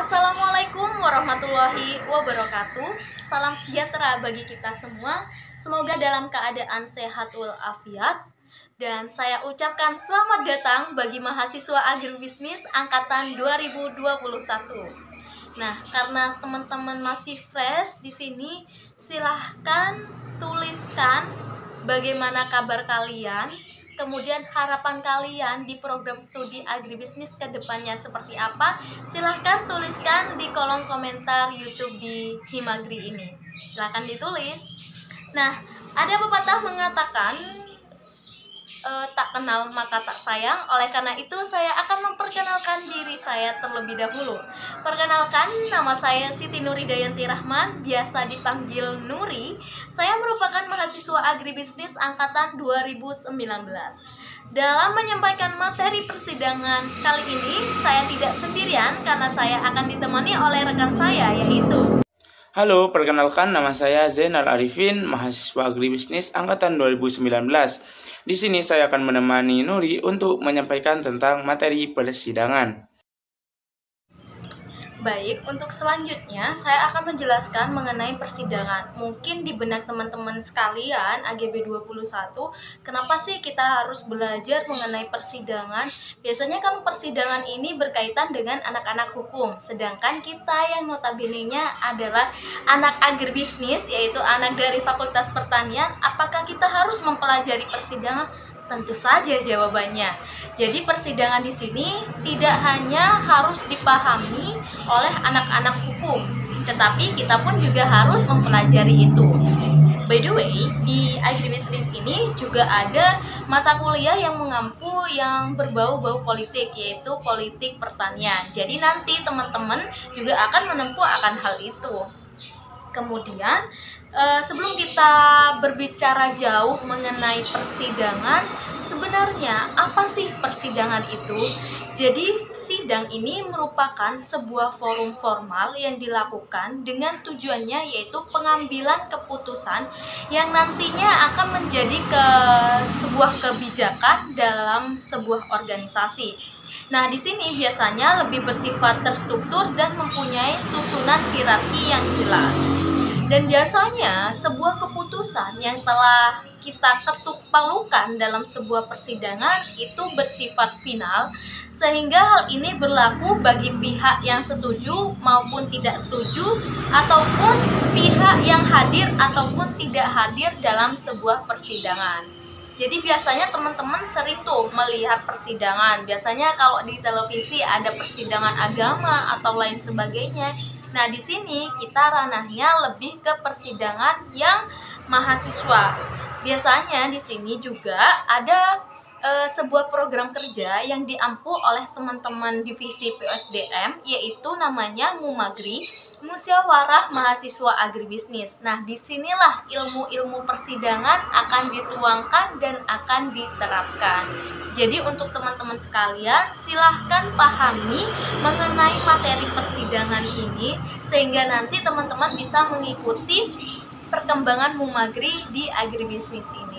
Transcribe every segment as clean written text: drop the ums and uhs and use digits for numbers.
Assalamualaikum warahmatullahi wabarakatuh. Salam sejahtera bagi kita semua. Semoga dalam keadaan sehat walafiat. Dan saya ucapkan selamat datang bagi mahasiswa agribisnis angkatan 2021. Nah, karena teman-teman masih fresh di sini, silahkan tuliskan bagaimana kabar kalian, kemudian harapan kalian di program studi agribisnis ke depannya seperti apa. Silahkan tuliskan di kolom komentar YouTube di Himagri ini. Silahkan ditulis. Nah, ada pepatah mengatakan tak kenal maka tak sayang. Oleh karena itu saya akan memperkenalkan diri saya terlebih dahulu. Perkenalkan, nama saya Siti Nuridayanti Rahman, biasa dipanggil Nuri. Saya merupakan mahasiswa agribisnis angkatan 2019. Dalam menyampaikan materi persidangan kali ini, saya tidak sendirian karena saya akan ditemani oleh rekan saya, yaitu Halo, perkenalkan nama saya Zainal Arifin, mahasiswa agribisnis angkatan 2019. Di sini saya akan menemani Nuri untuk menyampaikan tentang materi persidangan. Baik, untuk selanjutnya saya akan menjelaskan mengenai persidangan. Mungkin di benak teman-teman sekalian AGB 21, kenapa sih kita harus belajar mengenai persidangan? Biasanya kan persidangan ini berkaitan dengan anak-anak hukum, sedangkan kita yang notabene-nya adalah anak agribisnis, yaitu anak dari Fakultas Pertanian. Apakah kita harus mempelajari persidangan? Tentu saja jawabannya. Jadi persidangan di sini tidak hanya harus dipahami oleh anak-anak hukum, tetapi kita pun juga harus mempelajari itu. By the way, di agribisnis ini juga ada mata kuliah yang mengampu yang berbau-bau politik, yaitu politik pertanian. Jadi nanti teman-teman juga akan menempuh akan hal itu. Kemudian sebelum kita berbicara jauh mengenai persidangan, sebenarnya apa sih persidangan itu? Jadi sidang ini merupakan sebuah forum formal yang dilakukan dengan tujuannya yaitu pengambilan keputusan yang nantinya akan menjadi sebuah kebijakan dalam sebuah organisasi. Nah, di sini biasanya lebih bersifat terstruktur dan mempunyai susunan hierarki yang jelas. Dan biasanya sebuah keputusan yang telah kita ketuk palukan dalam sebuah persidangan itu bersifat final, sehingga hal ini berlaku bagi pihak yang setuju maupun tidak setuju, ataupun pihak yang hadir ataupun tidak hadir dalam sebuah persidangan. Jadi biasanya teman-teman sering tuh melihat persidangan. Biasanya kalau di televisi ada persidangan agama atau lain sebagainya. Nah, di sini kita ranahnya lebih ke persidangan yang mahasiswa. Biasanya di sini juga ada sebuah program kerja yang diampu oleh teman-teman divisi PSDM, yaitu namanya Mumagri, Musyawarah Mahasiswa Agribisnis. Nah, disinilah ilmu-ilmu persidangan akan dituangkan dan akan diterapkan. Jadi untuk teman-teman sekalian, silahkan pahami mengenai materi persidangan ini, sehingga nanti teman-teman bisa mengikuti perkembangan Mumagri di agribisnis ini.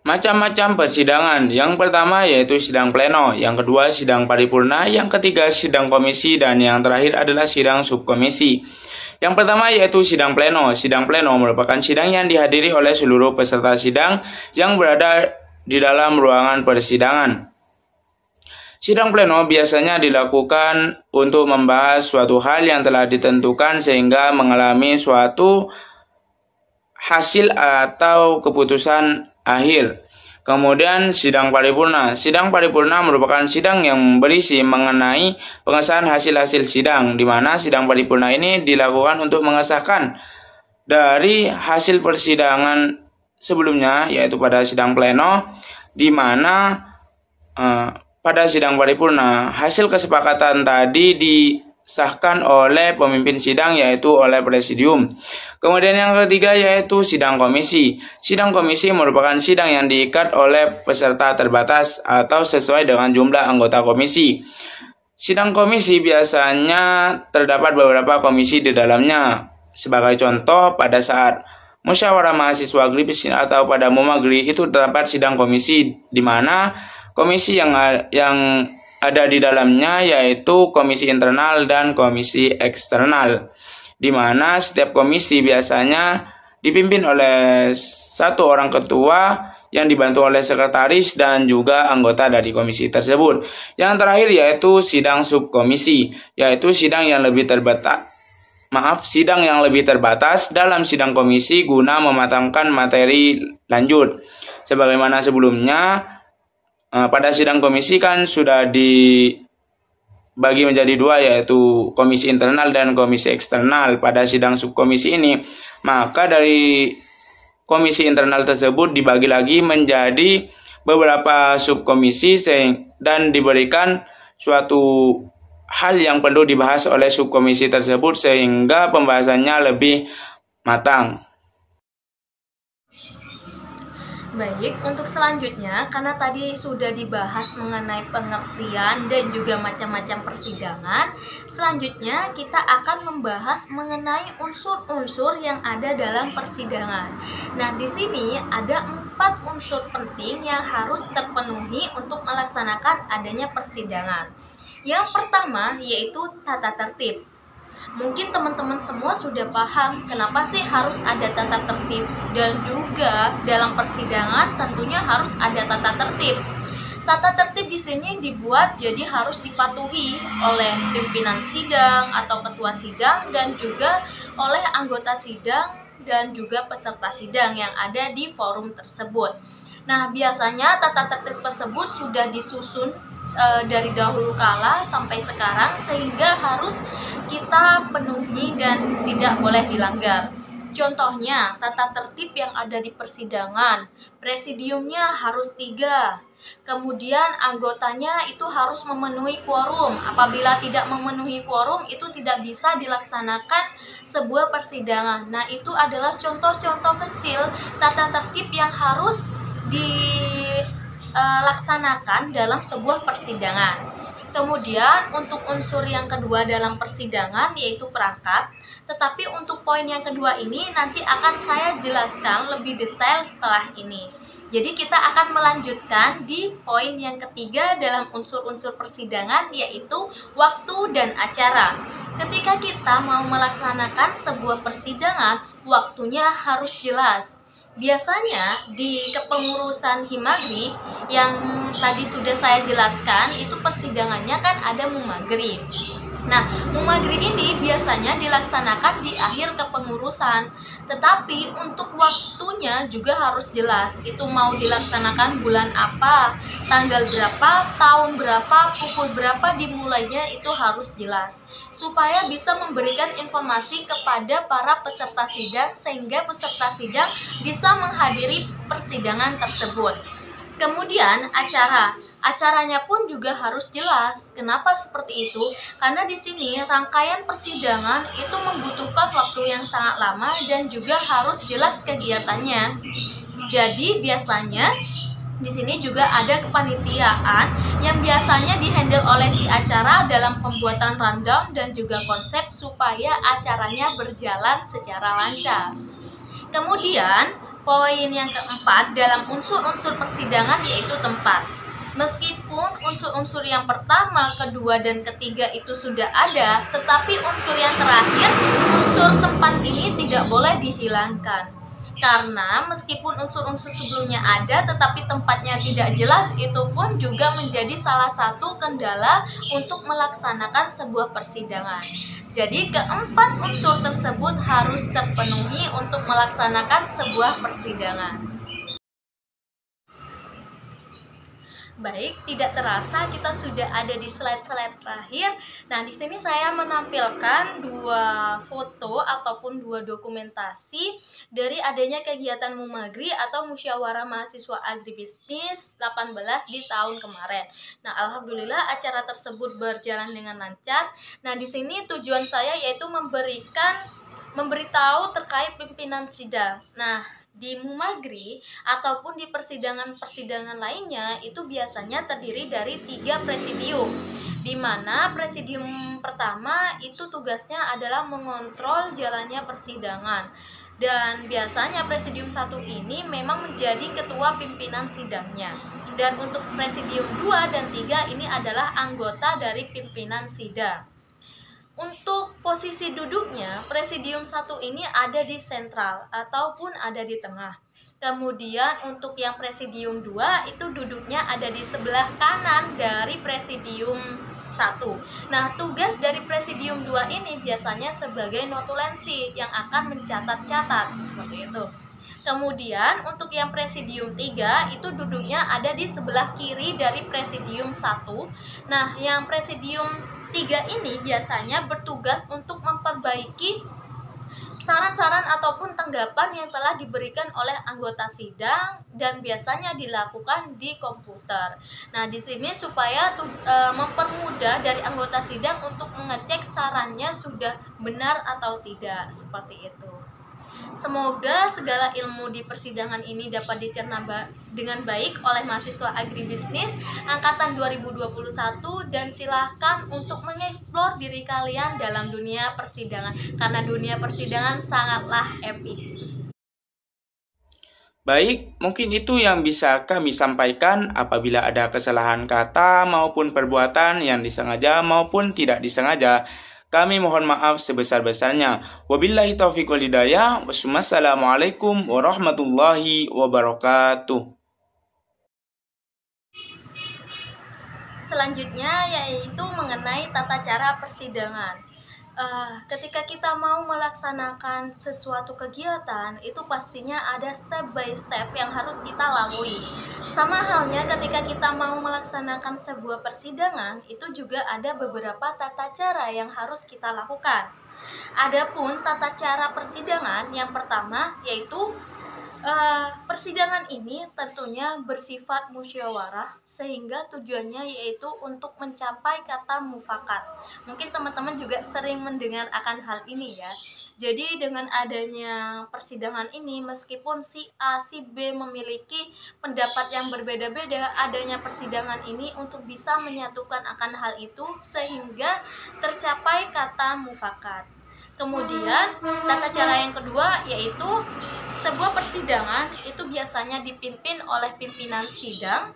Macam-macam persidangan. Yang pertama yaitu sidang pleno, yang kedua sidang paripurna, yang ketiga sidang komisi, dan yang terakhir adalah sidang subkomisi. Yang pertama yaitu sidang pleno. Sidang pleno merupakan sidang yang dihadiri oleh seluruh peserta sidang yang berada di dalam ruangan persidangan. Sidang pleno biasanya dilakukan untuk membahas suatu hal yang telah ditentukan sehingga mengalami suatu hasil atau keputusan akhir. Kemudian sidang paripurna. Sidang paripurna merupakan sidang yang berisi mengenai pengesahan hasil-hasil sidang, di mana sidang paripurna ini dilakukan untuk mengesahkan dari hasil persidangan sebelumnya, yaitu pada sidang pleno, di mana pada sidang paripurna hasil kesepakatan tadi disahkan oleh pemimpin sidang, yaitu oleh presidium. Kemudian yang ketiga yaitu sidang komisi. Sidang komisi merupakan sidang yang diikat oleh peserta terbatas atau sesuai dengan jumlah anggota komisi. Sidang komisi biasanya terdapat beberapa komisi di dalamnya. Sebagai contoh, pada saat musyawarah mahasiswa agribisnis atau pada Mumagri itu terdapat sidang komisi, di mana komisi yang ada di dalamnya, yaitu komisi internal dan komisi eksternal, di mana setiap komisi biasanya dipimpin oleh satu orang ketua yang dibantu oleh sekretaris dan juga anggota dari komisi tersebut. Yang terakhir yaitu sidang subkomisi, yaitu sidang yang lebih terbatas dalam sidang komisi guna mematangkan materi lanjut. Sebagaimana sebelumnya, pada sidang komisi kan sudah dibagi menjadi dua, yaitu komisi internal dan komisi eksternal. Pada sidang subkomisi ini, maka dari komisi internal tersebut dibagi lagi menjadi beberapa subkomisi dan diberikan suatu hal yang perlu dibahas oleh subkomisi tersebut sehingga pembahasannya lebih matang. Baik, untuk selanjutnya, karena tadi sudah dibahas mengenai pengertian dan juga macam-macam persidangan, selanjutnya kita akan membahas mengenai unsur-unsur yang ada dalam persidangan. Nah, di sini ada 4 unsur penting yang harus terpenuhi untuk melaksanakan adanya persidangan. Yang pertama yaitu tata tertib. Mungkin teman-teman semua sudah paham kenapa sih harus ada tata tertib, dan juga dalam persidangan tentunya harus ada tata tertib. Tata tertib di sini dibuat jadi harus dipatuhi oleh pimpinan sidang atau ketua sidang dan juga oleh anggota sidang dan juga peserta sidang yang ada di forum tersebut. Nah, biasanya tata tertib tersebut sudah disusun dari dahulu kala sampai sekarang sehingga harus kita penuhi dan tidak boleh dilanggar. Contohnya, tata tertib yang ada di persidangan, presidiumnya harus 3. Kemudian anggotanya itu harus memenuhi quorum. Apabila tidak memenuhi quorum, itu tidak bisa dilaksanakan sebuah persidangan. Nah, itu adalah contoh-contoh kecil tata tertib yang harus dilaksanakan dalam sebuah persidangan. Kemudian untuk unsur yang kedua dalam persidangan yaitu perangkat. Tetapi untuk poin yang kedua ini nanti akan saya jelaskan lebih detail setelah ini. Jadi kita akan melanjutkan di poin yang ketiga dalam unsur-unsur persidangan yaitu waktu dan acara. Ketika kita mau melaksanakan sebuah persidangan, waktunya harus jelas. Biasanya di kepengurusan Himagri yang tadi sudah saya jelaskan itu persidangannya kan ada mumagri. Nah, mumagri ini biasanya dilaksanakan di akhir kepengurusan, tetapi untuk waktunya juga harus jelas. Itu mau dilaksanakan bulan apa, tanggal berapa, tahun berapa, pukul berapa dimulainya itu harus jelas, supaya bisa memberikan informasi kepada para peserta sidang sehingga peserta sidang bisa menghadiri persidangan tersebut. Kemudian acaranya pun juga harus jelas. Kenapa seperti itu? Karena di sini rangkaian persidangan itu membutuhkan waktu yang sangat lama dan juga harus jelas kegiatannya. Jadi biasanya di sini juga ada kepanitiaan yang biasanya dihandle oleh si acara dalam pembuatan rundown dan juga konsep supaya acaranya berjalan secara lancar. Kemudian poin yang keempat dalam unsur-unsur persidangan yaitu tempat. Meskipun unsur-unsur yang pertama, kedua, dan ketiga itu sudah ada, tetapi unsur yang terakhir, unsur tempat ini tidak boleh dihilangkan. Karena meskipun unsur-unsur sebelumnya ada, tetapi tempatnya tidak jelas, itu pun juga menjadi salah satu kendala untuk melaksanakan sebuah persidangan. Jadi keempat unsur tersebut harus terpenuhi untuk melaksanakan sebuah persidangan. Baik, tidak terasa kita sudah ada di slide-slide terakhir. Nah, di sini saya menampilkan 2 foto ataupun 2 dokumentasi dari adanya kegiatan Mumagri atau Musyawarah Mahasiswa Agribisnis 18 di tahun kemarin. Nah, alhamdulillah acara tersebut berjalan dengan lancar. Nah, di sini tujuan saya yaitu memberitahu terkait pimpinan sidang. Nah, di Mumagri ataupun di persidangan-persidangan lainnya itu biasanya terdiri dari 3 presidium, di mana presidium pertama itu tugasnya adalah mengontrol jalannya persidangan. Dan biasanya Presidium 1 ini memang menjadi ketua pimpinan sidangnya. Dan untuk Presidium 2 dan 3 ini adalah anggota dari pimpinan sidang. Untuk posisi duduknya, Presidium 1 ini ada di sentral ataupun ada di tengah. Kemudian untuk yang Presidium 2 itu duduknya ada di sebelah kanan dari Presidium 1. Nah, tugas dari Presidium 2 ini biasanya sebagai notulensi yang akan mencatat-catat seperti itu. Kemudian untuk yang Presidium 3 itu duduknya ada di sebelah kiri dari Presidium 1. Nah, yang Presidium 3 ini biasanya bertugas untuk memperbaiki saran-saran ataupun tanggapan yang telah diberikan oleh anggota sidang dan biasanya dilakukan di komputer. Nah, di sini supaya mempermudah dari anggota sidang untuk mengecek sarannya sudah benar atau tidak, seperti itu. Semoga segala ilmu di persidangan ini dapat dicerna dengan baik oleh mahasiswa agribisnis angkatan 2021 dan silahkan untuk mengeksplor diri kalian dalam dunia persidangan karena dunia persidangan sangatlah epik. Baik, mungkin itu yang bisa kami sampaikan. Apabila ada kesalahan kata maupun perbuatan yang disengaja maupun tidak disengaja, kami mohon maaf sebesar-besarnya. Wabillahi taufiq wal hidayah. Wassalamualaikum warahmatullahi wabarakatuh. Selanjutnya yaitu mengenai tata cara persidangan. Ketika kita mau melaksanakan sesuatu kegiatan, itu pastinya ada step by step yang harus kita lalui. Sama halnya ketika kita mau melaksanakan sebuah persidangan, itu juga ada beberapa tata cara yang harus kita lakukan. Adapun tata cara persidangan yang pertama yaitu persidangan ini tentunya bersifat musyawarah sehingga tujuannya yaitu untuk mencapai kata mufakat. Mungkin teman-teman juga sering mendengar akan hal ini ya. Jadi dengan adanya persidangan ini, meskipun si A, si B memiliki pendapat yang berbeda-beda, adanya persidangan ini untuk bisa menyatukan akan hal itu sehingga tercapai kata mufakat. Kemudian tata cara yang kedua yaitu sebuah persidangan itu biasanya dipimpin oleh pimpinan sidang.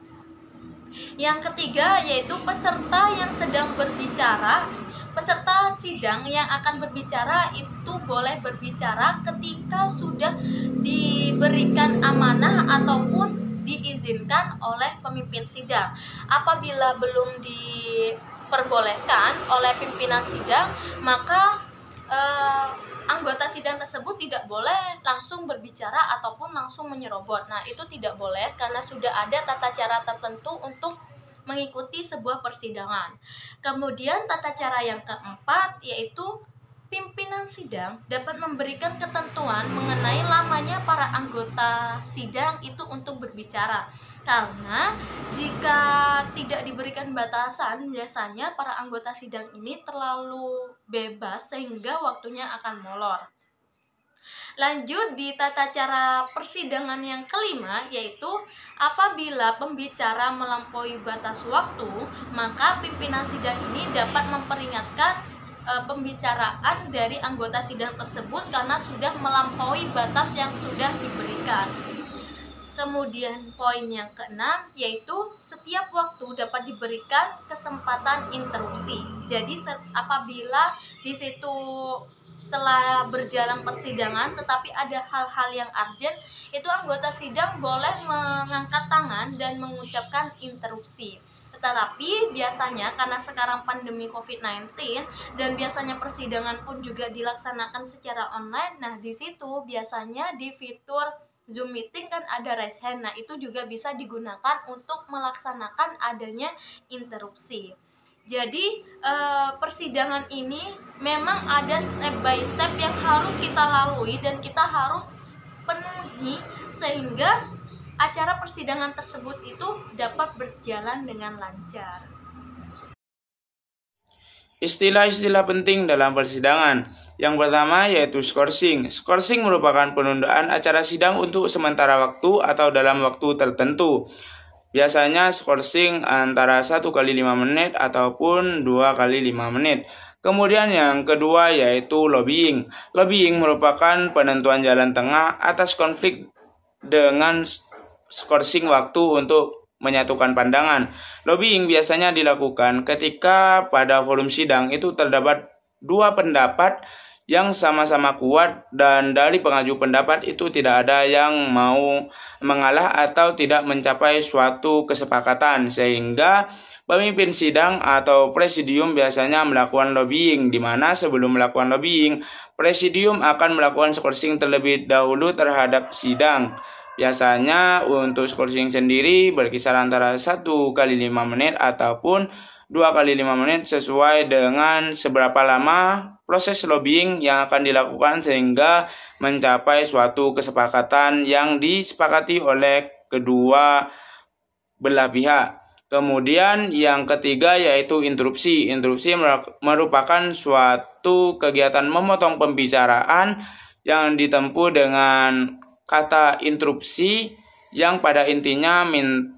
Yang ketiga yaitu peserta yang sedang berbicara. Peserta sidang yang akan berbicara itu boleh berbicara ketika sudah diberikan amanah ataupun diizinkan oleh pemimpin sidang. Apabila belum diperbolehkan oleh pimpinan sidang, maka anggota sidang tersebut tidak boleh langsung berbicara ataupun langsung menyerobot. Nah, itu tidak boleh karena sudah ada tata cara tertentu untuk mengikuti sebuah persidangan. Kemudian tata cara yang keempat yaitu pimpinan sidang dapat memberikan ketentuan mengenai lamanya para anggota sidang itu untuk berbicara. Karena jika tidak diberikan batasan, biasanya para anggota sidang ini terlalu bebas sehingga waktunya akan molor. Lanjut di tata cara persidangan yang kelima, yaitu apabila pembicara melampaui batas waktu, maka pimpinan sidang ini dapat memperingatkan pembicaraan dari anggota sidang tersebut karena sudah melampaui batas yang sudah diberikan. Kemudian poin yang keenam yaitu setiap waktu dapat diberikan kesempatan interupsi. Jadi apabila di situ telah berjalan persidangan tetapi ada hal-hal yang urgent, itu anggota sidang boleh mengangkat tangan dan mengucapkan interupsi. Tetapi biasanya karena sekarang pandemi COVID-19 dan biasanya persidangan pun juga dilaksanakan secara online, nah di situ biasanya di fitur Zoom meeting kan ada raise hand. Nah, itu juga bisa digunakan untuk melaksanakan adanya interupsi. Jadi, persidangan ini memang ada step by step yang harus kita lalui dan kita harus penuhi sehingga acara persidangan tersebut itu dapat berjalan dengan lancar. Istilah-istilah penting dalam persidangan. Yang pertama yaitu skorsing. Skorsing merupakan penundaan acara sidang untuk sementara waktu atau dalam waktu tertentu. Biasanya skorsing antara 1 kali 5 menit ataupun 2 kali 5 menit. Kemudian yang kedua yaitu lobbying. Lobbying merupakan penentuan jalan tengah atas konflik dengan skorsing waktu untuk menyatukan pandangan. Lobbying biasanya dilakukan ketika pada forum sidang itu terdapat dua pendapat yang sama-sama kuat dan dari pengaju pendapat itu tidak ada yang mau mengalah atau tidak mencapai suatu kesepakatan, sehingga pemimpin sidang atau presidium biasanya melakukan lobbying, di mana sebelum melakukan lobbying, presidium akan melakukan skorsing terlebih dahulu terhadap sidang. Biasanya untuk skorsing sendiri berkisar antara 1 kali 5 menit ataupun 2 kali 5 menit sesuai dengan seberapa lama proses lobbying yang akan dilakukan sehingga mencapai suatu kesepakatan yang disepakati oleh kedua belah pihak. Kemudian yang ketiga yaitu interupsi. Interupsi merupakan suatu kegiatan memotong pembicaraan yang ditempuh dengan kata interupsi yang pada intinya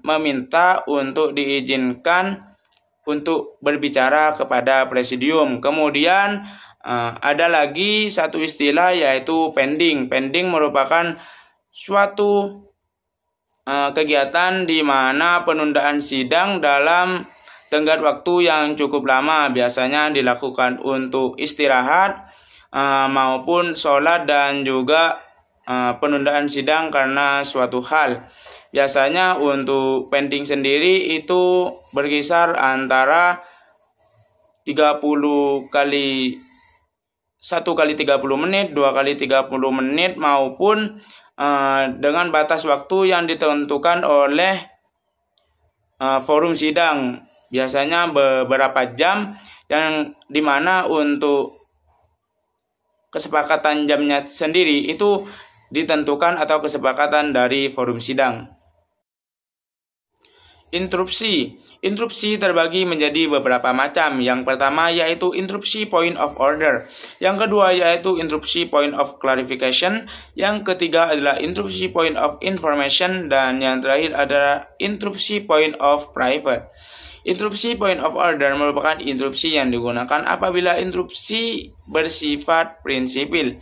meminta untuk diizinkan untuk berbicara kepada presidium. Kemudian ada lagi satu istilah yaitu pending. Pending merupakan suatu kegiatan di mana penundaan sidang dalam tenggat waktu yang cukup lama, biasanya dilakukan untuk istirahat maupun sholat dan juga penundaan sidang karena suatu hal. Biasanya untuk pending sendiri itu berkisar antara 30 kali 1 kali 30 menit, 2 kali 30 menit maupun dengan batas waktu yang ditentukan oleh forum sidang. Biasanya beberapa jam yang dimana untuk kesepakatan jamnya sendiri itu ditentukan atau kesepakatan dari forum sidang. Interupsi. Interupsi terbagi menjadi beberapa macam. Yang pertama yaitu interupsi point of order. Yang kedua yaitu interupsi point of clarification. Yang ketiga adalah interupsi point of information. Dan yang terakhir adalah interupsi point of private. Interupsi point of order merupakan interupsi yang digunakan apabila interupsi bersifat prinsipil.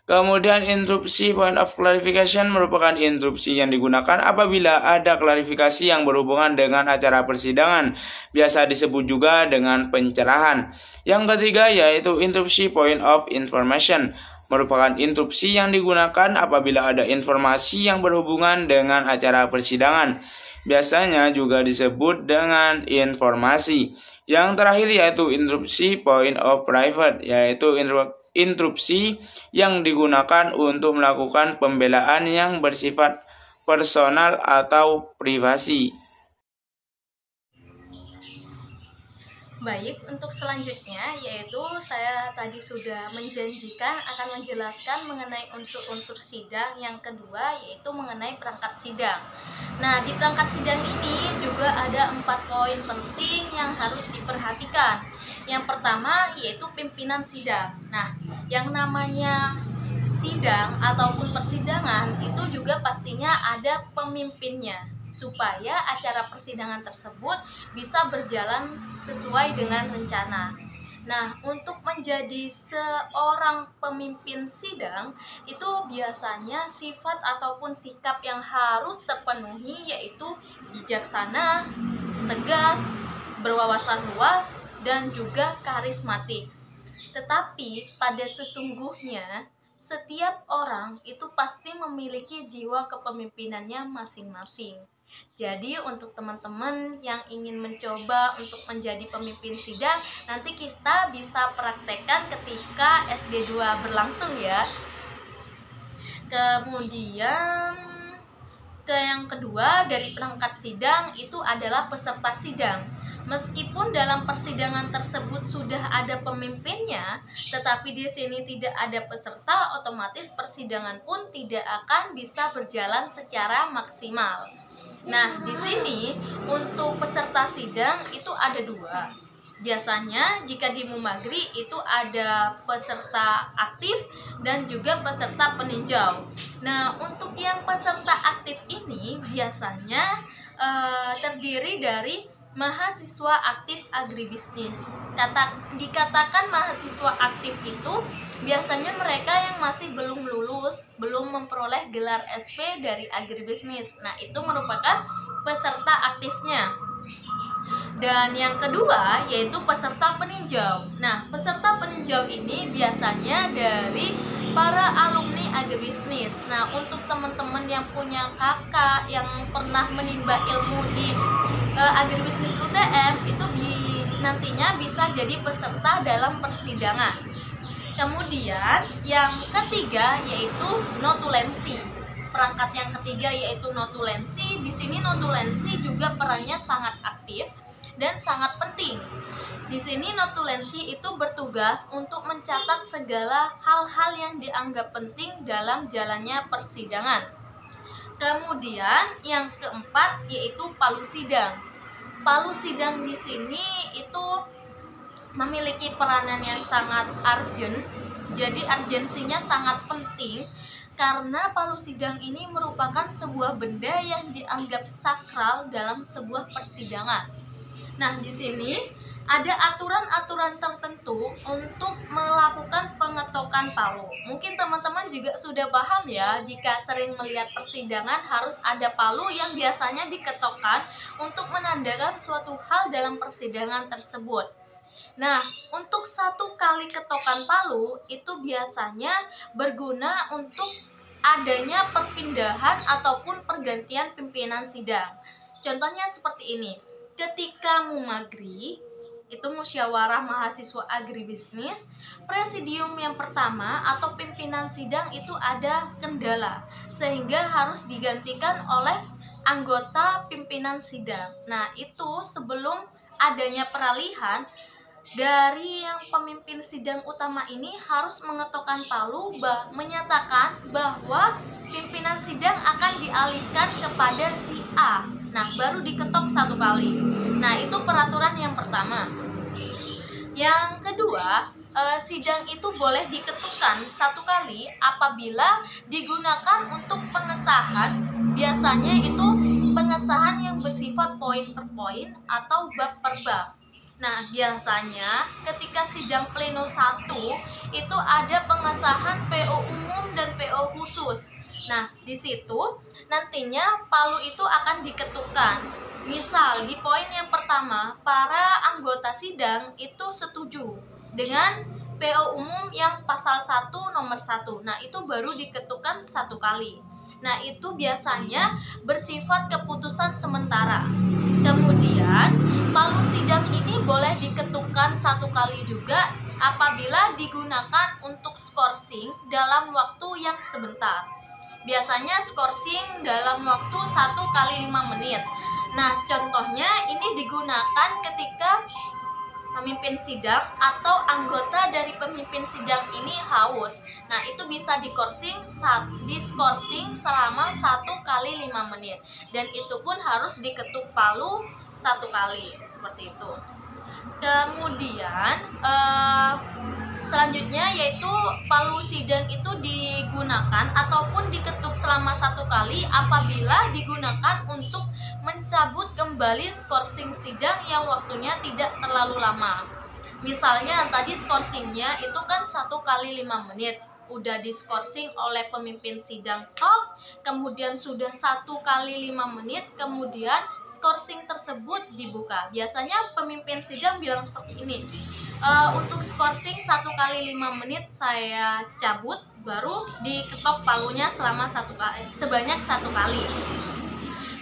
Kemudian interupsi point of clarification merupakan interupsi yang digunakan apabila ada klarifikasi yang berhubungan dengan acara persidangan, biasa disebut juga dengan pencerahan. Yang ketiga yaitu interupsi point of information, merupakan interupsi yang digunakan apabila ada informasi yang berhubungan dengan acara persidangan, biasanya juga disebut dengan informasi. Yang terakhir yaitu interupsi point of private, yaitu interupsi yang digunakan untuk melakukan pembelaan yang bersifat personal atau privasi. Baik, untuk selanjutnya yaitu saya tadi sudah menjanjikan akan menjelaskan mengenai unsur-unsur sidang. Yang kedua yaitu mengenai perangkat sidang. Nah, di perangkat sidang ini juga ada 4 poin penting yang harus diperhatikan. Yang pertama yaitu pimpinan sidang. Nah, yang namanya sidang ataupun persidangan itu juga pastinya ada pemimpinnya, supaya acara persidangan tersebut bisa berjalan sesuai dengan rencana. Nah, untuk menjadi seorang pemimpin sidang itu biasanya sifat ataupun sikap yang harus terpenuhi yaitu bijaksana, tegas, berwawasan luas, dan juga karismatik. Tetapi pada sesungguhnya setiap orang itu pasti memiliki jiwa kepemimpinannya masing-masing. Jadi untuk teman-teman yang ingin mencoba untuk menjadi pemimpin sidang, nanti kita bisa praktekkan ketika SD2 berlangsung ya. Kemudian yang kedua dari perangkat sidang itu adalah peserta sidang. Meskipun dalam persidangan tersebut sudah ada pemimpinnya, tetapi di sini tidak ada peserta, otomatis persidangan pun tidak akan bisa berjalan secara maksimal. Nah, di sini untuk peserta sidang itu ada 2. Biasanya jika di Mumagri itu ada peserta aktif dan juga peserta peninjau. Nah, untuk yang peserta aktif ini biasanya terdiri dari mahasiswa aktif agribisnis. Dikatakan mahasiswa aktif itu biasanya mereka yang masih belum lulus, belum memperoleh gelar SP dari agribisnis. Nah, itu merupakan peserta aktifnya. Dan yang kedua yaitu peserta peninjau. Nah, peserta peninjau ini biasanya dari para alumni agribisnis. Nah, untuk teman-teman yang punya kakak yang pernah menimba ilmu di agribisnis UTM itu nantinya bisa jadi peserta dalam persidangan. Kemudian yang ketiga yaitu notulensi. Perangkat yang ketiga yaitu notulensi. Di sini notulensi juga perannya sangat aktif dan sangat penting. Di sini notulensi itu bertugas untuk mencatat segala hal-hal yang dianggap penting dalam jalannya persidangan. Kemudian yang keempat yaitu palu sidang. Palu sidang di sini itu memiliki peranan yang sangat urgent. Jadi urgensinya sangat penting karena palu sidang ini merupakan sebuah benda yang dianggap sakral dalam sebuah persidangan. Nah, di sini ada aturan-aturan tertentu untuk melakukan pengetokan palu. Mungkin teman-teman juga sudah paham ya, jika sering melihat persidangan harus ada palu yang biasanya diketokkan untuk menandakan suatu hal dalam persidangan tersebut. Nah, untuk satu kali ketokan palu itu biasanya berguna untuk adanya perpindahan ataupun pergantian pimpinan sidang. Contohnya seperti ini. Ketika Mumagri, itu musyawarah mahasiswa agribisnis, presidium yang pertama atau pimpinan sidang itu ada kendala, sehingga harus digantikan oleh anggota pimpinan sidang. Nah, itu sebelum adanya peralihan, dari yang pemimpin sidang utama ini harus mengetokkan palu menyatakan bahwa pimpinan sidang akan dialihkan kepada si A. Nah, baru diketok satu kali. Nah, itu peraturan yang pertama. Yang kedua, sidang itu boleh diketukkan satu kali apabila digunakan untuk pengesahan. Biasanya itu pengesahan yang bersifat poin per poin atau bab per bab. Nah, biasanya ketika sidang pleno 1 itu ada pengesahan PO umum dan PO khusus. Nah, di situ nantinya palu itu akan diketukkan. Misal di poin yang pertama, para anggota sidang itu setuju dengan PO umum yang pasal 1 nomor 1. Nah, itu baru diketukkan satu kali. Nah, itu biasanya bersifat keputusan sementara. Kemudian, palu sidang ini boleh diketukkan satu kali juga apabila digunakan untuk skorsing dalam waktu yang sebentar. Biasanya skorsing dalam waktu 1 kali 5 menit. Nah, contohnya ini digunakan ketika pemimpin sidang atau anggota dari pemimpin sidang ini haus. Nah, itu bisa diskorsing selama 1 kali 5 menit. Dan itu pun harus diketuk palu 1 kali, seperti itu. Kemudian selanjutnya yaitu palu sidang itu digunakan ataupun diketuk selama 1 kali apabila digunakan untuk mencabut kembali skorsing sidang yang waktunya tidak terlalu lama. Misalnya tadi skorsingnya itu kan 1 kali 5 menit, udah diskorsing oleh pemimpin sidang kemudian sudah 1 kali 5 menit, kemudian skorsing tersebut dibuka. Biasanya pemimpin sidang bilang seperti ini, untuk skorsing 1 kali 5 menit saya cabut, baru diketok palunya sebanyak 1 kali.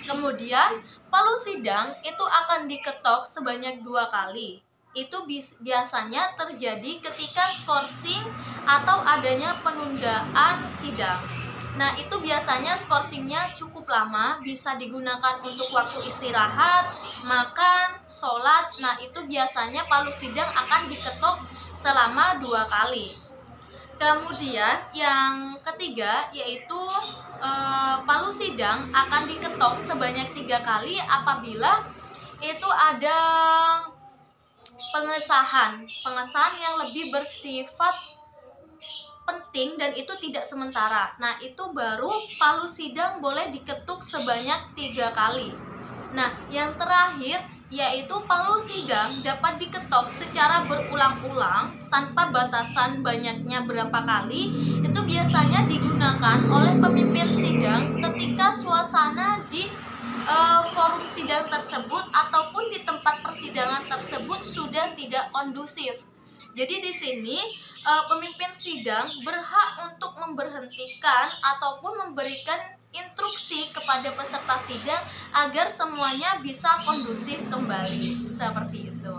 Kemudian palu sidang itu akan diketok sebanyak 2 kali. Itu biasanya terjadi ketika skorsing atau adanya penundaan sidang. Nah, itu biasanya skorsingnya cukup lama, bisa digunakan untuk waktu istirahat, makan, sholat. Nah, itu biasanya palu sidang akan diketok selama 2 kali. Kemudian yang ketiga yaitu palu sidang akan diketok sebanyak 3 kali apabila itu ada pengesahan yang lebih bersifat penting dan itu tidak sementara. Nah, itu baru palu sidang boleh diketuk sebanyak 3 kali. Nah, yang terakhir yaitu palu sidang dapat diketok secara berulang-ulang tanpa batasan banyaknya berapa kali. Itu biasanya digunakan oleh pemimpin sidang ketika suasana di forum sidang tersebut ataupun di tempat persidangan tersebut sudah tidak kondusif. Jadi di sini pemimpin sidang berhak untuk memberhentikan ataupun memberikan instruksi kepada peserta sidang agar semuanya bisa kondusif kembali. Seperti itu.